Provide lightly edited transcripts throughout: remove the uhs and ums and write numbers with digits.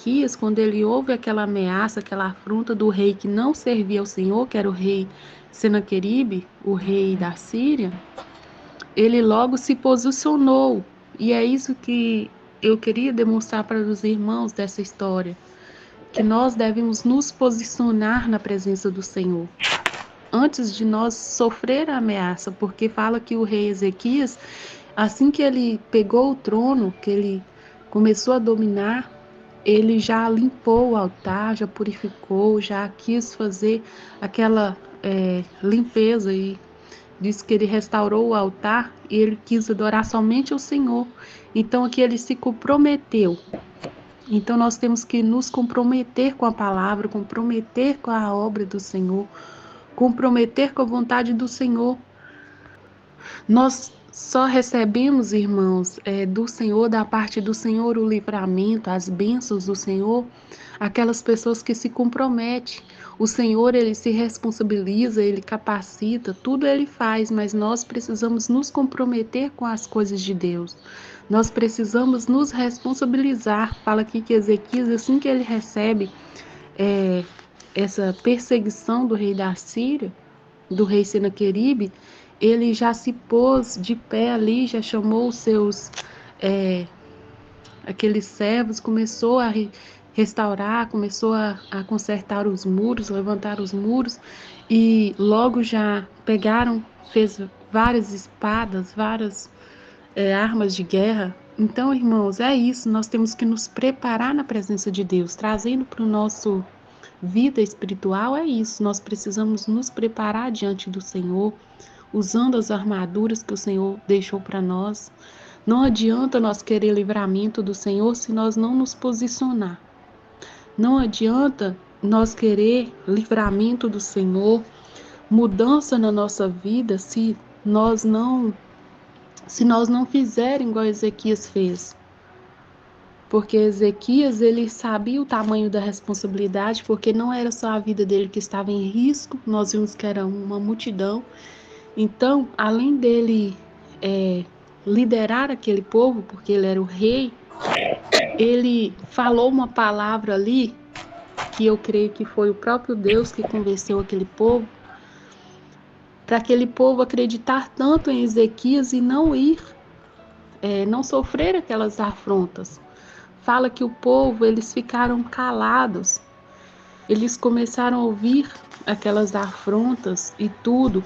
Ezequias, quando ele ouve aquela ameaça, aquela afronta do rei que não servia ao Senhor, que era o rei Senaqueribe, o rei da Síria, ele logo se posicionou. E é isso que eu queria demonstrar para os irmãos dessa história, que nós devemos nos posicionar na presença do Senhor antes de nós sofrer a ameaça, porque fala que o rei Ezequias, assim que ele pegou o trono, que ele começou a dominar, ele já limpou o altar, já purificou, já quis fazer aquela limpeza e diz que ele restaurou o altar e ele quis adorar somente o Senhor. Então aqui ele se comprometeu. Então nós temos que nos comprometer com a palavra, comprometer com a obra do Senhor, comprometer com a vontade do Senhor. Nós só recebemos, irmãos, do Senhor, da parte do Senhor, o livramento, as bênçãos do Senhor, aquelas pessoas que se comprometem. O Senhor, ele se responsabiliza, ele capacita, tudo ele faz, mas nós precisamos nos comprometer com as coisas de Deus. Nós precisamos nos responsabilizar. Fala aqui que Ezequias, assim que ele recebe essa perseguição do rei da Síria, do rei Senaqueribe, ele já se pôs de pé ali, já chamou os seus aqueles servos, começou a restaurar, começou a consertar os muros, levantar os muros, e logo já pegaram, fez várias espadas, várias armas de guerra. Então, irmãos, é isso, nós temos que nos preparar na presença de Deus, trazendo para o nosso vida espiritual, é isso, nós precisamos nos preparar diante do Senhor, usando as armaduras que o Senhor deixou para nós. Não adianta nós querer livramento do Senhor se nós não nos posicionar. Não adianta nós querer livramento do Senhor, mudança na nossa vida, se nós não fizerem igual Ezequias fez. Porque Ezequias, ele sabia o tamanho da responsabilidade, porque não era só a vida dele que estava em risco, nós vimos que era uma multidão. Então, além dele liderar aquele povo, porque ele era o rei, ele falou uma palavra ali, que eu creio que foi o próprio Deus que convenceu aquele povo, para aquele povo acreditar tanto em Ezequias e não não sofrer aquelas afrontas. Fala que o povo, eles ficaram calados, eles começaram a ouvir aquelas afrontas e tudo.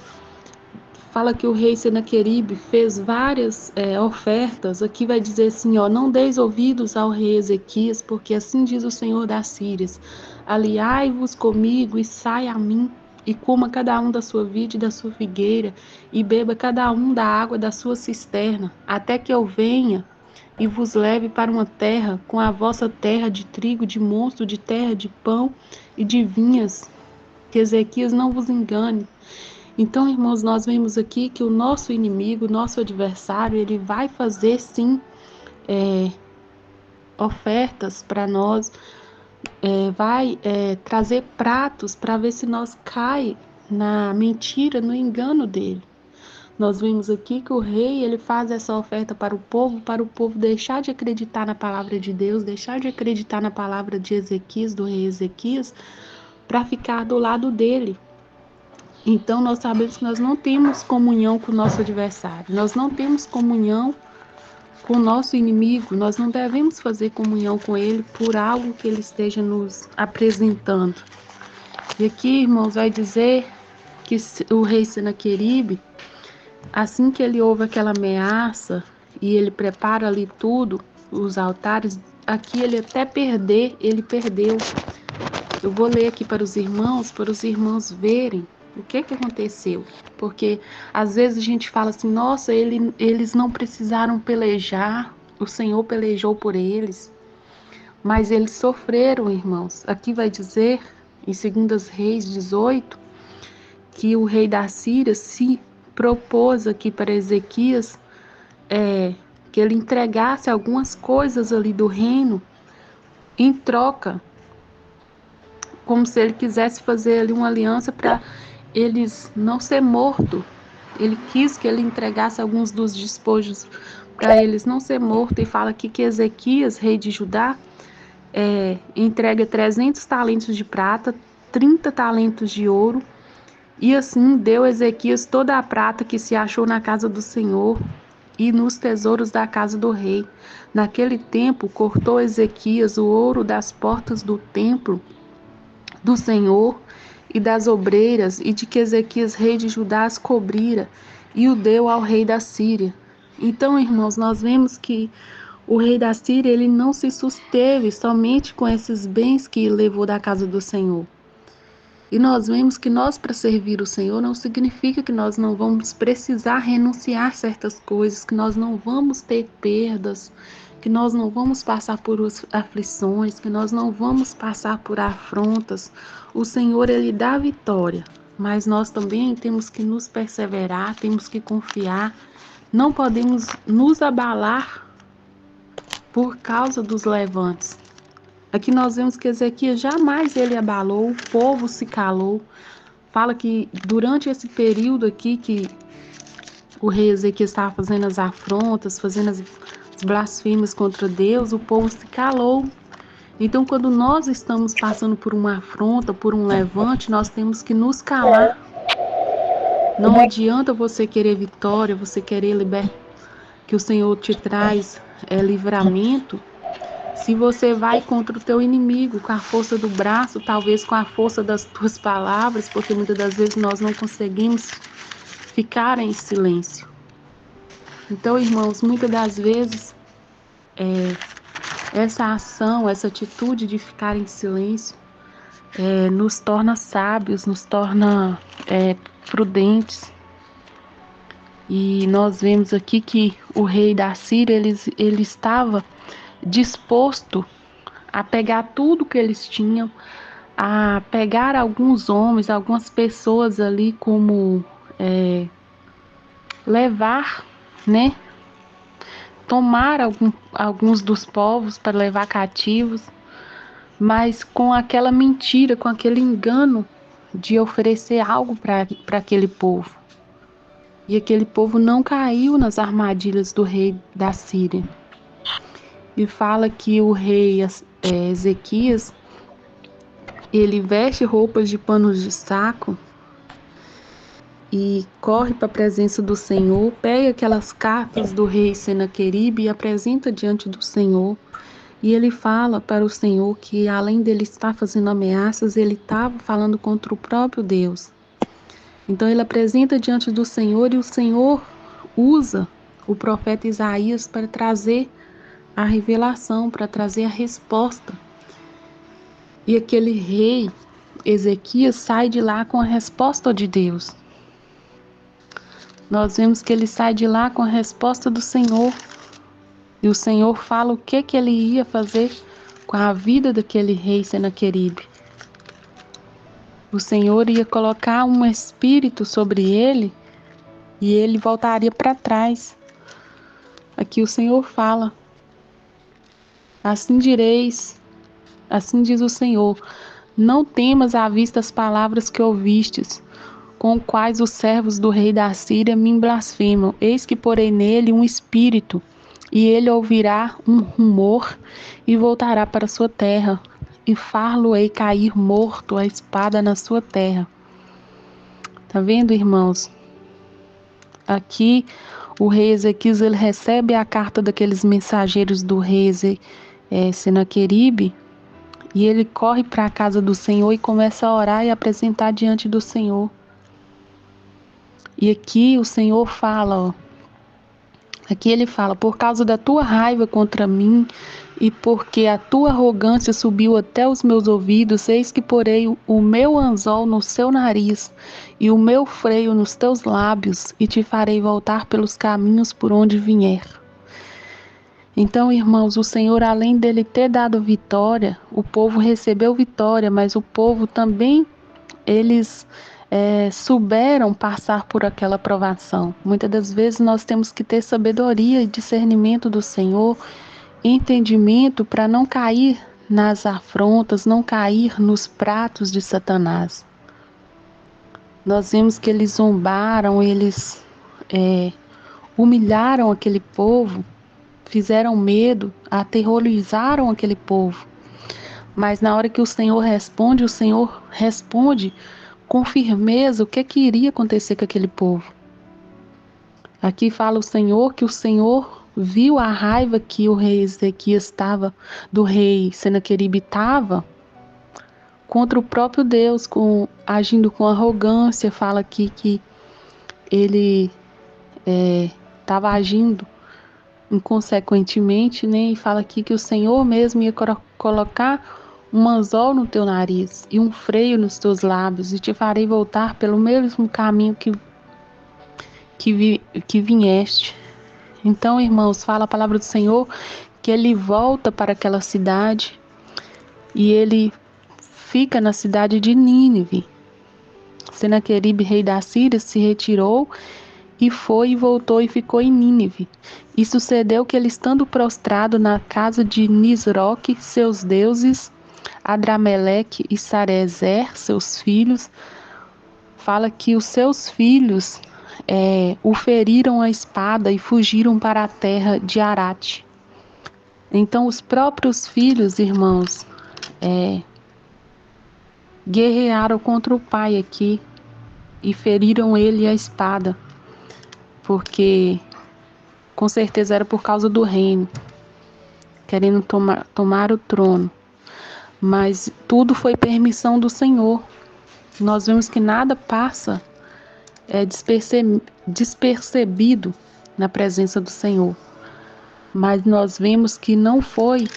Fala que o rei Senaqueribe fez várias ofertas. Aqui vai dizer assim, ó, não deis ouvidos ao rei Ezequias, porque assim diz o Senhor das Sírias, aliai-vos comigo e sai a mim, e coma cada um da sua vide e da sua figueira, e beba cada um da água da sua cisterna, até que eu venha e vos leve para uma terra, com a vossa terra de trigo, de mosto, de terra de pão e de vinhas, que Ezequias não vos engane. Então, irmãos, nós vemos aqui que o nosso inimigo, o nosso adversário, ele vai fazer sim ofertas para nós, vai trazer pratos para ver se nós cai na mentira, no engano dele. Nós vimos aqui que o rei, ele faz essa oferta para o povo deixar de acreditar na palavra de Deus, deixar de acreditar na palavra de Ezequias, do rei Ezequias, para ficar do lado dele. Então, nós sabemos que nós não temos comunhão com o nosso adversário, nós não temos comunhão com o nosso inimigo, nós não devemos fazer comunhão com ele por algo que ele esteja nos apresentando. E aqui, irmãos, vai dizer que o rei Senaqueribe, assim que ele ouve aquela ameaça e ele prepara ali tudo, os altares, aqui ele até ele perdeu. Eu vou ler aqui para os irmãos verem o que aconteceu. Porque às vezes a gente fala assim, nossa, eles não precisaram pelejar, o Senhor pelejou por eles. Mas eles sofreram, irmãos. Aqui vai dizer, em 2 Reis 18, que o rei da Síria se propôs aqui para Ezequias que ele entregasse algumas coisas ali do reino em troca, como se ele quisesse fazer ali uma aliança para eles não ser mortos. Ele quis que ele entregasse alguns dos despojos para eles não ser mortos. E fala aqui que Ezequias, rei de Judá, entrega 300 talentos de prata, 30 talentos de ouro, e assim deu Ezequias toda a prata que se achou na casa do Senhor e nos tesouros da casa do rei. Naquele tempo, cortou Ezequias o ouro das portas do templo do Senhor e das obreiras, e de que Ezequias, rei de Judá, as cobrira, e o deu ao rei da Síria. Então, irmãos, nós vemos que o rei da Síria, ele não se susteve somente com esses bens que levou da casa do Senhor. E nós vemos que nós, para servir o Senhor, não significa que nós não vamos precisar renunciar certas coisas, que nós não vamos ter perdas, que nós não vamos passar por aflições, que nós não vamos passar por afrontas. O Senhor, Ele dá vitória, mas nós também temos que nos perseverar, temos que confiar, não podemos nos abalar por causa dos levantes. Aqui nós vemos que Ezequias jamais ele abalou, o povo se calou. Fala que durante esse período aqui que o rei Ezequias estava fazendo as afrontas, fazendo as blasfêmias contra Deus, o povo se calou. Então, quando nós estamos passando por uma afronta, por um levante, nós temos que nos calar. Não adianta você querer vitória, você querer que o Senhor te traz livramento, se você vai contra o teu inimigo com a força do braço, talvez com a força das tuas palavras, porque muitas das vezes nós não conseguimos ficar em silêncio. Então, irmãos, muitas das vezes essa ação, essa atitude de ficar em silêncio nos torna sábios, nos torna prudentes. E nós vemos aqui que o rei da Síria, ele estava disposto a pegar tudo que eles tinham, a pegar alguns homens, algumas pessoas ali como levar, né? Tomar alguns dos povos para levar cativos, mas com aquela mentira, com aquele engano de oferecer algo para aquele povo. E aquele povo não caiu nas armadilhas do rei da Síria. E fala que o rei Ezequias, ele veste roupas de panos de saco e corre para a presença do Senhor, pega aquelas cartas do rei Senaqueribe e apresenta diante do Senhor. E ele fala para o Senhor que, além dele estar fazendo ameaças, ele estava falando contra o próprio Deus. Então ele apresenta diante do Senhor e o Senhor usa o profeta Isaías para trazer a revelação, para trazer a resposta. E aquele rei Ezequias sai de lá com a resposta de Deus. Nós vemos que ele sai de lá com a resposta do Senhor. E o Senhor fala o que ele ia fazer com a vida daquele rei Senaqueribe. O Senhor ia colocar um espírito sobre ele e ele voltaria para trás. Aqui o Senhor fala: assim direis, assim diz o Senhor, não temas à vista as palavras que ouvistes, com quais os servos do rei da Síria me blasfemam. Eis que porei nele um espírito, e ele ouvirá um rumor e voltará para sua terra, e far-lo-ei cair morto a espada na sua terra. Tá vendo, irmãos? Aqui o rei Ezequias, ele recebe a carta daqueles mensageiros do rei Senaqueribe, e ele corre para a casa do Senhor e começa a orar e apresentar diante do Senhor. E aqui o Senhor fala, aqui ele fala: por causa da tua raiva contra mim e porque a tua arrogância subiu até os meus ouvidos, eis que porei o meu anzol no seu nariz e o meu freio nos teus lábios, e te farei voltar pelos caminhos por onde vier. Então, irmãos, o Senhor, além dele ter dado vitória, o povo recebeu vitória, mas o povo também, eles souberam passar por aquela provação. Muitas das vezes nós temos que ter sabedoria e discernimento do Senhor, entendimento para não cair nas afrontas, não cair nos pratos de Satanás. Nós vemos que eles zombaram, eles humilharam aquele povo, fizeram medo, aterrorizaram aquele povo. Mas na hora que o Senhor responde com firmeza o que iria acontecer com aquele povo. Aqui fala o Senhor que o Senhor viu a raiva que o rei Ezequias estava, do rei Senaqueribe estava contra o próprio Deus, agindo com arrogância. Fala aqui que ele estava agindo inconsequentemente, né? E fala aqui que o Senhor mesmo ia colocar um anzol no teu nariz e um freio nos teus lábios, e te farei voltar pelo mesmo caminho que vieste. Então, irmãos, fala a palavra do Senhor que ele volta para aquela cidade e ele fica na cidade de Nínive. Senaqueribe, rei da Síria, se retirou e foi e voltou e ficou em Nínive. E sucedeu que ele, estando prostrado na casa de Nisroque, seus deuses, Adrameleque e Sarezer, seus filhos, fala que os seus filhos o feriram a espada e fugiram para a terra de Arate. Então os próprios filhos, irmãos, guerrearam contra o pai aqui e feriram ele a espada, porque com certeza era por causa do reino, querendo tomar o trono. Mas tudo foi permissão do Senhor. Nós vemos que nada passa despercebido na presença do Senhor. Mas nós vemos que não foi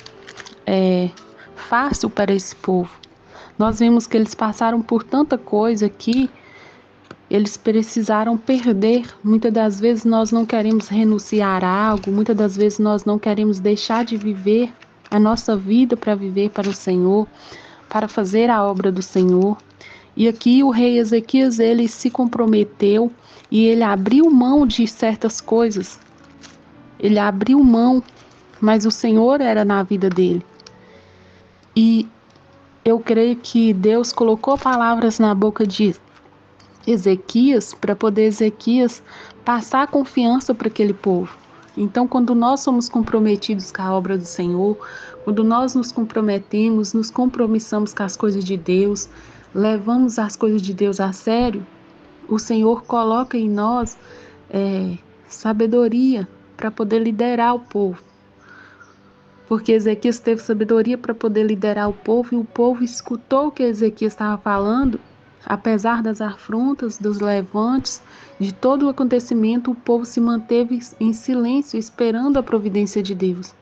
fácil para esse povo. Nós vemos que eles passaram por tanta coisa que eles precisaram perder. Muitas das vezes nós não queremos renunciar a algo, muitas das vezes nós não queremos deixar de viver a nossa vida para viver para o Senhor, para fazer a obra do Senhor. E aqui o rei Ezequias, ele se comprometeu e ele abriu mão de certas coisas. Ele abriu mão, mas o Senhor era na vida dele. E eu creio que Deus colocou palavras na boca de Ezequias para poder Ezequias passar a confiança para aquele povo. Então, quando nós somos comprometidos com a obra do Senhor, quando nós nos comprometemos, nos compromissamos com as coisas de Deus, levamos as coisas de Deus a sério, o Senhor coloca em nós sabedoria para poder liderar o povo. Porque Ezequias teve sabedoria para poder liderar o povo, e o povo escutou o que Ezequias estava falando. Apesar das afrontas, dos levantes, de todo o acontecimento, o povo se manteve em silêncio, esperando a providência de Deus.